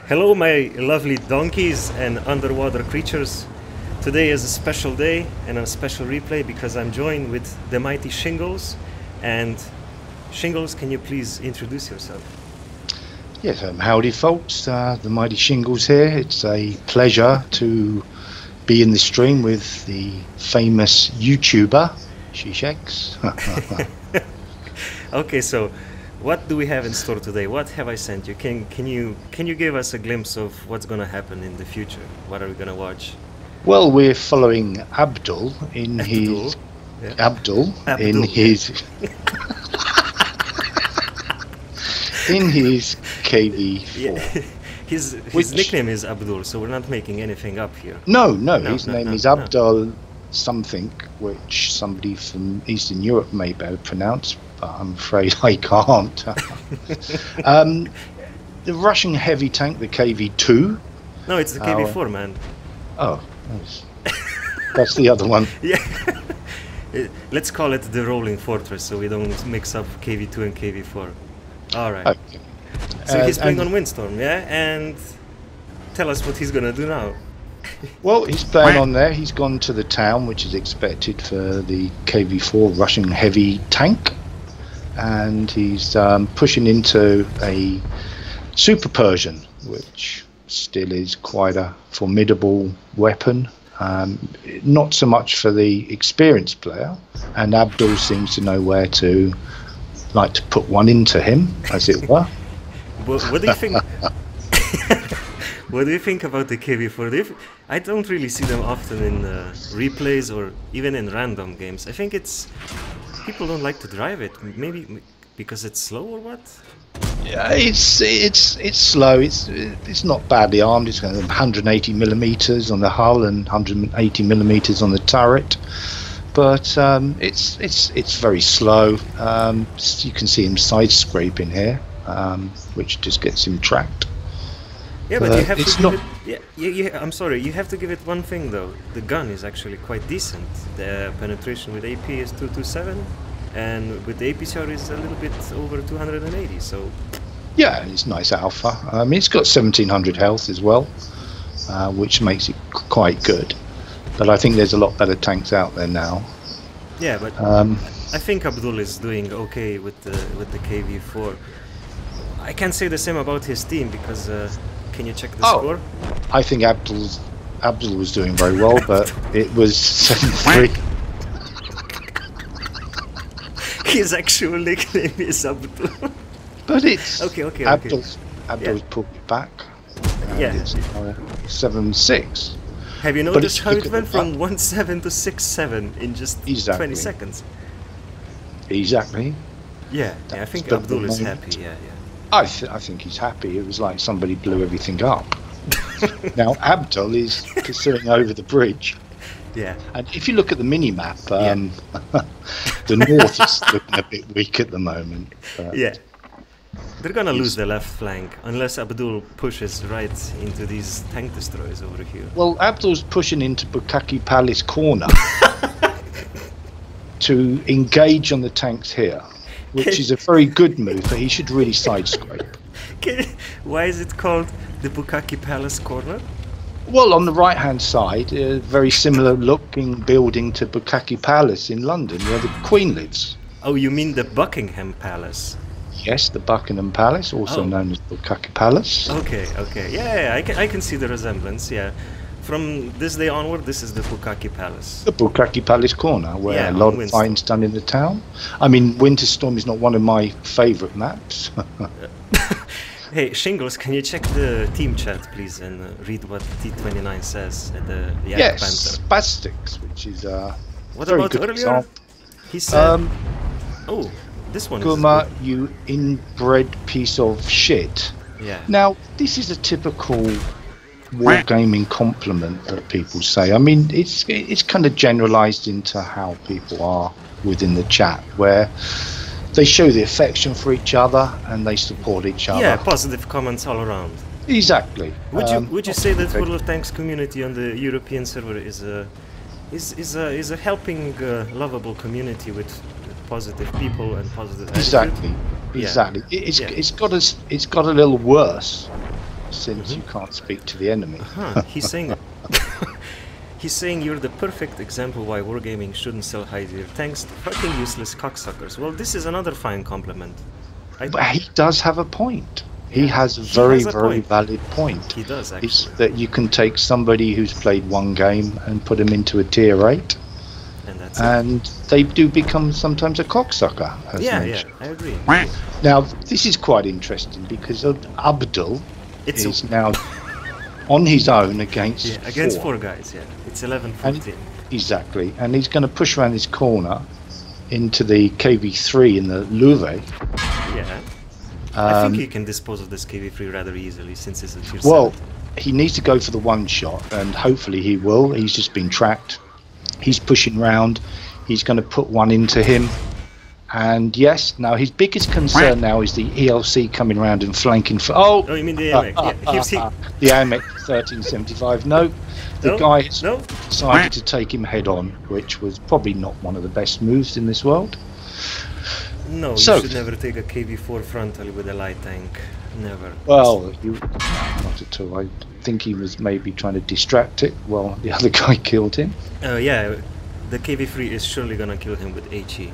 Hello, my lovely donkeys and underwater creatures. Today is a special day and a special replay because I'm joined with the mighty Shingles. And Shingles, can you please introduce yourself? Yes, howdy folks, the mighty Shingles here. It's a pleasure to be in the stream with the famous YouTuber, shishx. Okay, so what do we have in store today? What have I sent you? Can you give us a glimpse of what's gonna happen in the future? What are we gonna watch? Well, we're following Abdul in Abdul? his Yeah. Abdul, Abdul, in yeah. his in his KV4. Yeah. His nickname is Abdul, so we're not making anything up here. No, No, his name no, is no. Abdul something, which somebody from Eastern Europe may be able to pronounce, but I'm afraid I can't. The Russian heavy tank, the KV2. No, it's the KV4, man. Oh, that's the other one. Yeah. Let's call it the Rolling Fortress so we don't mix up KV2 and KV4. Alright. Okay. So he's playing and- on Windstorm, yeah? And tell us what he's gonna do now. Well, he's playing on there. He's gone to the town, which is expected for the KV4 Russian heavy tank. And he's pushing into a Super Persian, which still is quite a formidable weapon. Not so much for the experienced player, and Abdul seems to know where to put one into him, as it were. What do you think? What do you think about the KV4? I don't really see them often in replays or even in random games. I think it's people don't like to drive it. Maybe because it's slow or what? Yeah, it's slow. It's not badly armed. It's got 180 millimeters on the hull and 180 millimeters on the turret, but it's very slow. You can see him side scraping here, which just gets him tracked. Yeah, but you have it's to give not. it. Yeah, I'm sorry. You have to give it one thing though. The gun is actually quite decent. The penetration with AP is 227, and with the APCR is a little bit over 280. So. Yeah, it's nice alpha. It's got 1700 health as well, which makes it quite good. But I think there's a lot better tanks out there now. Yeah, but I think Abdul is doing okay with the KV4. I can't say the same about his team because can you check the score? I think Abdul was doing very well, but it was 7-3. His actual nickname is Abdul. But it's okay. Abdul's pulled it back. Yeah. It's 7-6. Have you But noticed if how you it look went at from 1-7 to 6-7 in just 20 seconds? Exactly. Yeah, I think But Abdul is the happy. Yeah. I think he's happy. It was like somebody blew everything up. Now Abdul is pursuing over the bridge. Yeah. And if you look at the mini map, the north is looking a bit weak at the moment. But Yeah. They're gonna lose the left flank unless Abdul pushes right into these tank destroyers over here. Well, Abdul's pushing into Bukaki Palace corner to engage on the tanks here, which is a very good move, but he should really side scrape. Why is it called the Bukaki Palace corner? Well, on the right-hand side, a very similar looking building to Bukaki Palace in London, where the Queen lives. Oh, you mean the Buckingham Palace? Yes, the Buckingham Palace, also known as Bukaki Palace. Okay. Yeah, I can see the resemblance, yeah. From this day onward, this is the Bukaki Palace. The Bukaki Palace corner, where a lot of Windstorm. fine's done in the town. I mean, Winterstorm is not one of my favourite maps. Hey, Shingles, can you check the team chat, please, and read what T29 says at the Yes, banter? Spastix, which is What very about good earlier? example. He said, oh, this one Guma, is you inbred piece of shit. good. Yeah. Now, this is a typical wargaming compliment that people say. I mean, it's kind of generalized into how people are within the chat, where they show the affection for each other and they support each other. Yeah, positive comments all around. Exactly. Would you say that World of Tanks community on the European server is a helping, lovable community with positive people and positive attitude? Exactly. Yeah. Exactly. It's got a little worse since you can't speak to the enemy. He's saying he's saying you're the perfect example why wargaming shouldn't sell high-tier tanks to fucking useless cocksuckers. Well, this is another fine compliment. But he does have a point. He has a very valid point. He does, actually. It's that you can take somebody who's played one game and put them into a tier 8, and they do become sometimes a cocksucker, as mentioned. Yeah, I agree. Now, this is quite interesting because Abdul is now on his own against four guys. Yeah, it's 11-14. Exactly, and he's going to push around this corner into the KV3 in the Louvre. Yeah, I think he can dispose of this KV3 rather easily since it's a tier 7. He needs to go for the one shot, and hopefully he will. He's just been tracked. He's pushing round. He's going to put one into him. And yes, now his biggest concern now is the ELC coming around and flanking for. Oh, you mean the AMX? The AMX 1375. No, the guy has decided to take him head on, which was probably not one of the best moves in this world. No, you should never take a KV4 frontal with a light tank. Never. Well, not at all. I think he was maybe trying to distract it while the other guy killed him. Yeah, the KV3 is surely gonna kill him with HE.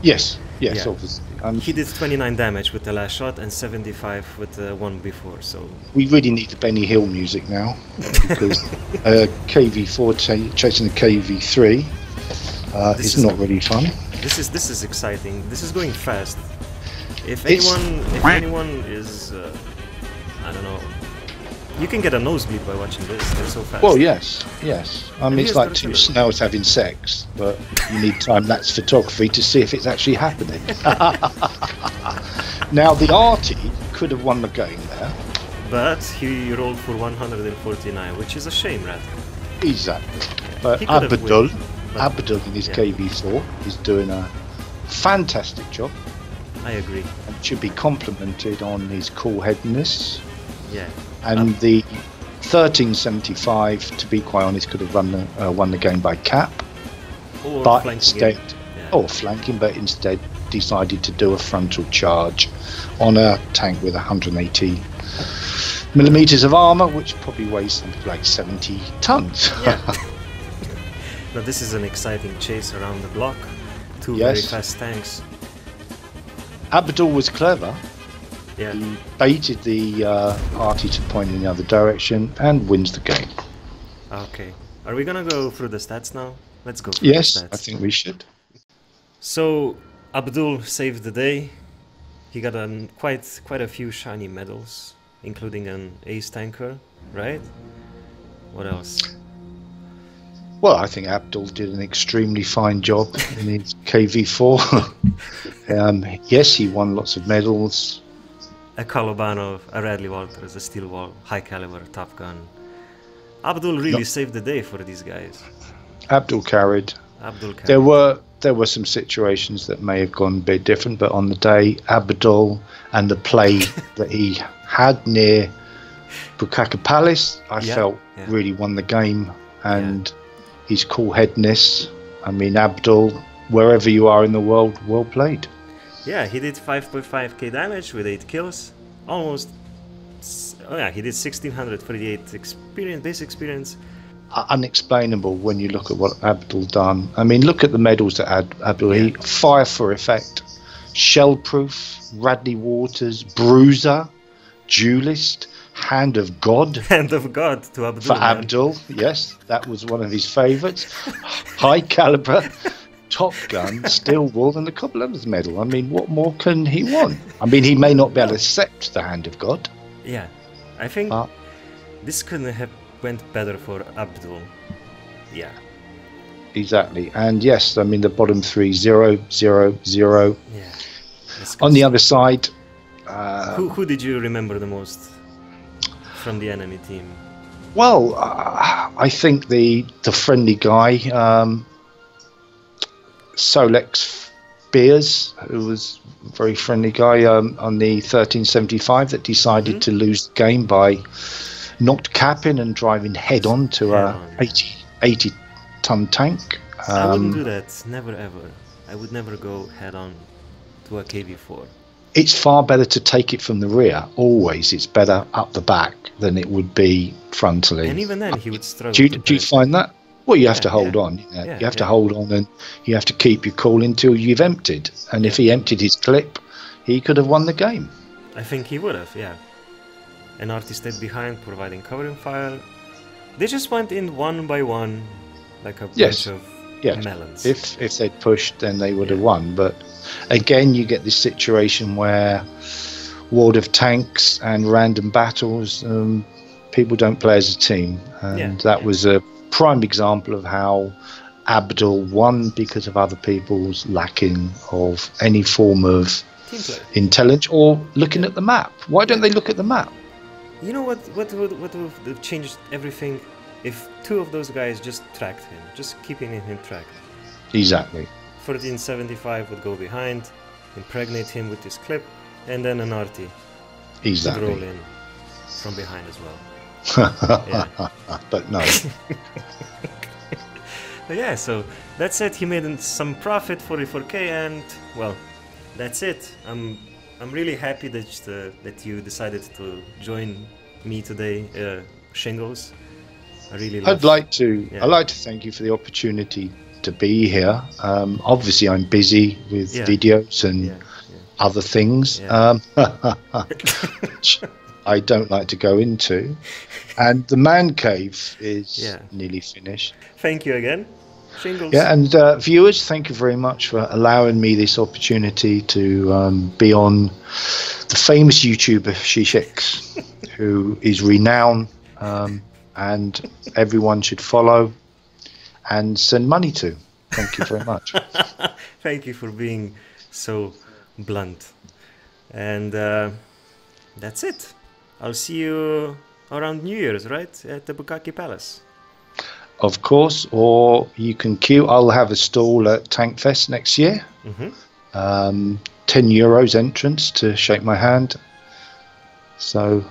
Yes, obviously. He did 29 damage with the last shot and 75 with the one before, so... We really need the Benny Hill music now, because KV4 chasing the KV3 is not really fun. This is exciting. This is going fast. If anyone is... I don't know... You can get a nosebleed by watching this. They're so fast. Well, yes. I mean, it's like two snails having sex, but you need time-lapse photography to see if it's actually happening. Now, the Artie could have won the game there. But he rolled for 149, which is a shame, Rat. Exactly. But Abdul in his KV4 is doing a fantastic job. I agree. And should be complimented on his cool-headedness. Yeah. And the 1375, to be quite honest, could have won the game by cap, but instead, or flanking, but instead decided to do a frontal charge on a tank with 180 millimeters of armor, which probably weighs something like 70 tons. Yeah. Now this is an exciting chase around the block. Two very fast tanks. Abdul was clever. Yeah. He baited the Artie to point in the other direction and wins the game. Okay. Are we gonna go through the stats now? Let's go through the stats. I think we should. So, Abdul saved the day. He got quite a few shiny medals, including an ace tanker, right? What else? Well, I think Abdul did an extremely fine job in his KV4. Yes, he won lots of medals. A Colobanov, a Radley Walters, a Steel Wall, high caliber, Top Gun. Abdul really saved the day for these guys. Abdul carried. There were some situations that may have gone a bit different, but on the day, Abdul and the play that he had near Bukaka Palace, I felt really won the game, and his cool-headedness. I mean, Abdul, wherever you are in the world, well played. Yeah, he did 5.5k damage with 8 kills. Almost... Oh yeah, he did 1638 base experience. Unexplainable when you look at what Abdul done. I mean, look at the medals that Abdul... He Fire for Effect, Shellproof, Radley Waters, Bruiser, Duelist, Hand of God. Hand of God to Abdul. For Abdul, yes. That was one of his favourites. High Caliber. Top Gun, Steel Wall, and a couple others medal. I mean, what more can he want? I mean, he may not be able to accept the Hand of God. Yeah, I think this couldn't have went better for Abdul. Yeah. Exactly. And yes, I mean, the bottom three, 0, 0, 0. Yeah. On the other side... who did you remember the most from the enemy team? Well, I think the friendly guy... Solex Beers, who was a very friendly guy on the 1375 that decided to lose the game by not capping and driving head on to a 80 ton tank. I wouldn't do that, never ever. I would never go head on to a KV4. it's far better to take it from the rear. Always, it's better up the back than it would be frontally. And even then, he would struggle. Do you find that? Well, you have to hold on. You have to hold on, and you have to keep your cool until you've emptied. And if he emptied his clip, he could have won the game. I think he would have, yeah. And Artie stayed behind, providing covering fire. They just went in one by one, like a bunch of melons. If they'd pushed, then they would have won. But again, you get this situation where World of Tanks and random battles, people don't play as a team. And that was a prime example of how Abdul won, because of other people's lacking of any form of intelligence or looking at the map. Why don't they look at the map? You know what would have changed everything if two of those guys just tracked him, just keeping him tracked. Exactly. 1475 would go behind, impregnate him with this clip, and then an Artie would roll in from behind as well. But no. But yeah, so that's it. He made some profit, 44k, and well, that's it. I'm really happy that you decided to join me today, Shingles. I'd like to thank you for the opportunity to be here. Obviously, I'm busy with videos and other things. I don't like to go into, and the man cave is nearly finished. Thank you again, Shingles. Yeah, and viewers, thank you very much for allowing me this opportunity to be on the famous YouTuber shishx, who is renowned, and everyone should follow and send money to. Thank you very much. Thank you for being so blunt, and that's it. I'll see you around New Year's, right? At the Bukaki Palace. Of course, or you can queue. I'll have a stall at Tank Fest next year. €10 entrance to shake my hand. So,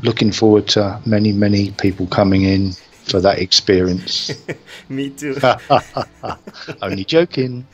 looking forward to many people coming in for that experience. Me too. Only joking.